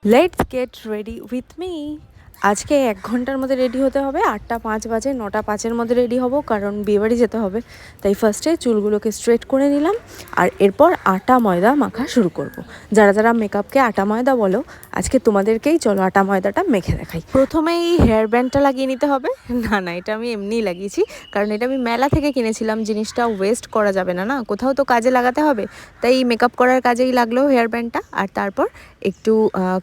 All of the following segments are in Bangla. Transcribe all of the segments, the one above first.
Let's get ready with me. আজকে 1 ঘন্টার মধ্যে রেডি হতে হবে। 8টা 5 বাজে, 9টা 5-এর মধ্যে রেডি হব, কারণ বিয়েবাড়ি যেতে হবে। তাই ফার্স্টে চুলগুলোকে স্ট্রেট করে নিলাম, আর এরপর আটা ময়দা মাখা শুরু করব। যারা যারা মেকআপকে আটা ময়দা বলো, আজকে তোমাদেরকেই চলো আটা ময়দাটা মেখে দেখাই। প্রথমেই হেয়ার ব্যান্ডটা লাগিয়ে নিতে হবে। না, এটা আমি এমনিই লাগিয়েছি, কারণ এটা আমি মেলা থেকে কিনেছিলাম। জিনিসটা ওয়েস্ট করা যাবে না, কোথাও তো কাজে লাগাতে হবে। তাই মেকআপ করার কাজেই লাগলো হেয়ার ব্যান্ডটা। আর তারপর একটু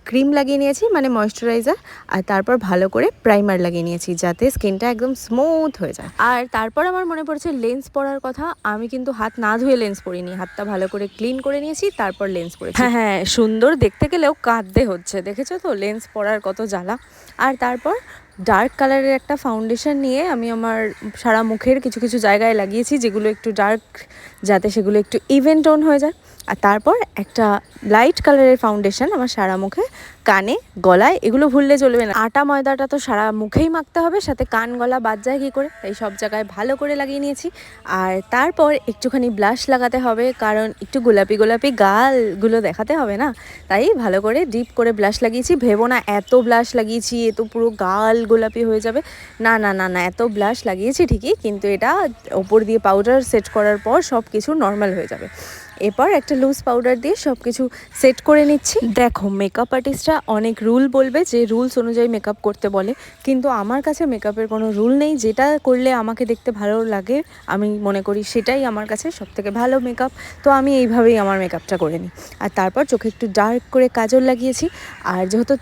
ক্রিম লাগিয়ে নিয়েছি, মানে ময়েশ্চারাইজার। আর তারপর ভালো করে প্রাইমার লাগিয়ে নিয়েছি, যাতে স্কিনটা একদম স্মুথ হয়ে যায়। আর তারপর আমার মনে পড়েছে লেন্স পরার কথা। আমি কিন্তু হাত না ধুয়ে লেন্স পরিনি, হাতটা ভালো করে ক্লিন করে নিয়েছি, তারপর লেন্স পরেছি। হ্যাঁ, সুন্দর দেখতে গেলেও কাঁদতে হচ্ছে, দেখেছো তো লেন্স পরার কত জ্বালা। আর তারপর ডার্ক কালারের একটা ফাউন্ডেশন নিয়ে আমি আমার সারা মুখের কিছু কিছু জায়গায় লাগিয়েছি, যেগুলো একটু ডার্ক, যাতে সেগুলো একটু ইভেন টোন হয়ে যায়। আর তারপর একটা লাইট কালারের ফাউন্ডেশন আমার সারা মুখে, কানে, গলায়, এগুলো ভুললে চলবে না। আটা ময়দাটা তো সারা মুখেই মাখতে হবে, সাথে কান গলা বাদ যায় কী করে, তাই সব জায়গায় ভালো করে লাগিয়ে নিয়েছি। আর তারপর একটুখানি ব্লাশ লাগাতে হবে, কারণ একটু গোলাপি গোলাপি গালগুলো দেখাতে হবে না। তাই ভালো করে ডিপ করে ব্লাশ লাগিয়েছি। ভেবো না এত ব্লাশ লাগিয়েছি এ তো পুরো গাল গোলাপি হয়ে যাবে। না, এত ব্লাশ লাগিয়েছি ঠিকই, কিন্তু এটা ওপর দিয়ে পাউডার সেট করার পর সব কিছু নর্মাল হয়ে যাবে। এরপর একটা লুজ পাউডার দিয়ে সব কিছু সেট করে নিচ্ছি। দেখো, মেকআপ আর্টিস্টরা অনেক রুল বলবে, যে রুলস অনুযায়ী মেকআপ করতে বলে, কিন্তু আমার কাছে মেকআপের কোনো রুল নেই। যেটা করলে আমাকে দেখতে ভালো লাগে, আমি মনে করি সেটাই আমার কাছে সবথেকে ভালো মেকআপ। তো আমি এইভাবেই আমার মেকআপটা করে নিই। আর তারপর চোখে একটু ডার্ক করে কাজল লাগিয়েছি। আর যেহেতু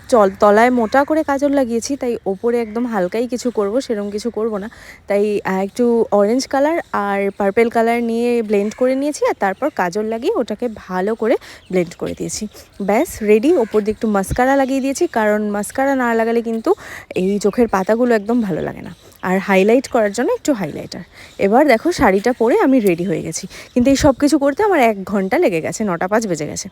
তলায় মোটা করে কাজল লাগিয়েছি, তাই ওপরে একদম হালকাই কিছু করব, সেরকম কিছু করব না। তাই একটু অরেঞ্জ কালার আর পার্পেল কালার নিয়ে ব্লেন্ড করে নিয়েছি। আর তারপর কাজল লাগিয়ে ওটাকে ভালো করে ব্লেন্ড করে দিয়েছি। ব্যাস রেডি। ওপর দিয়ে একটু মাস্কারা লাগিয়ে দিয়েছি, কারণ মাস্কারা না লাগালে কিন্তু এই চোখের পাতাগুলো একদম ভালো লাগে না। আর হাইলাইট করার জন্য একটু হাইলাইটার। এবার দেখো, শাড়িটা পরে আমি রেডি হয়ে গেছি। কিন্তু এই সব কিছু করতে আমার 1 ঘন্টা লেগে গেছে, 9টা 5 বেজে গেছে।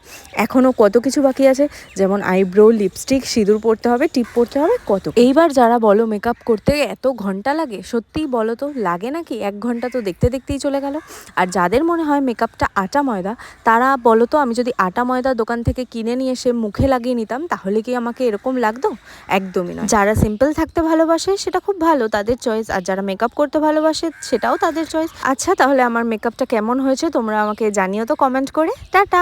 এখনও কত কিছু বাকি আছে, যেমন আইব্রো, লিপস্টিক, সিঁদুর পরতে হবে, টিপ পরতে হবে, কত। এইবার যারা বলো মেকআপ করতে এত ঘন্টা লাগে, সত্যিই বলো তো লাগে নাকি? 1 ঘন্টা তো দেখতে দেখতেই চলে গেল। আর যাদের মনে হয় মেকআপটা আটা ময়দা, তারা বলো তো, আমি যদি আটা ময়দা দোকান থেকে কিনে নিয়ে এসে মুখে লাগিয়ে নিতাম, তাহলে কি আমাকে এরকম লাগতো? একদমই নয়। যারা সিম্পল থাকতে ভালোবাসে সেটা খুব ভালো, তাদের চয়েস। আর যারা মেকআপ করতে ভালোবাসে সেটাও তাদের চয়েস। আচ্ছা, তাহলে আমার মেকআপটা কেমন হয়েছে তোমরা আমাকে জানিও তো কমেন্ট করে। টাটা।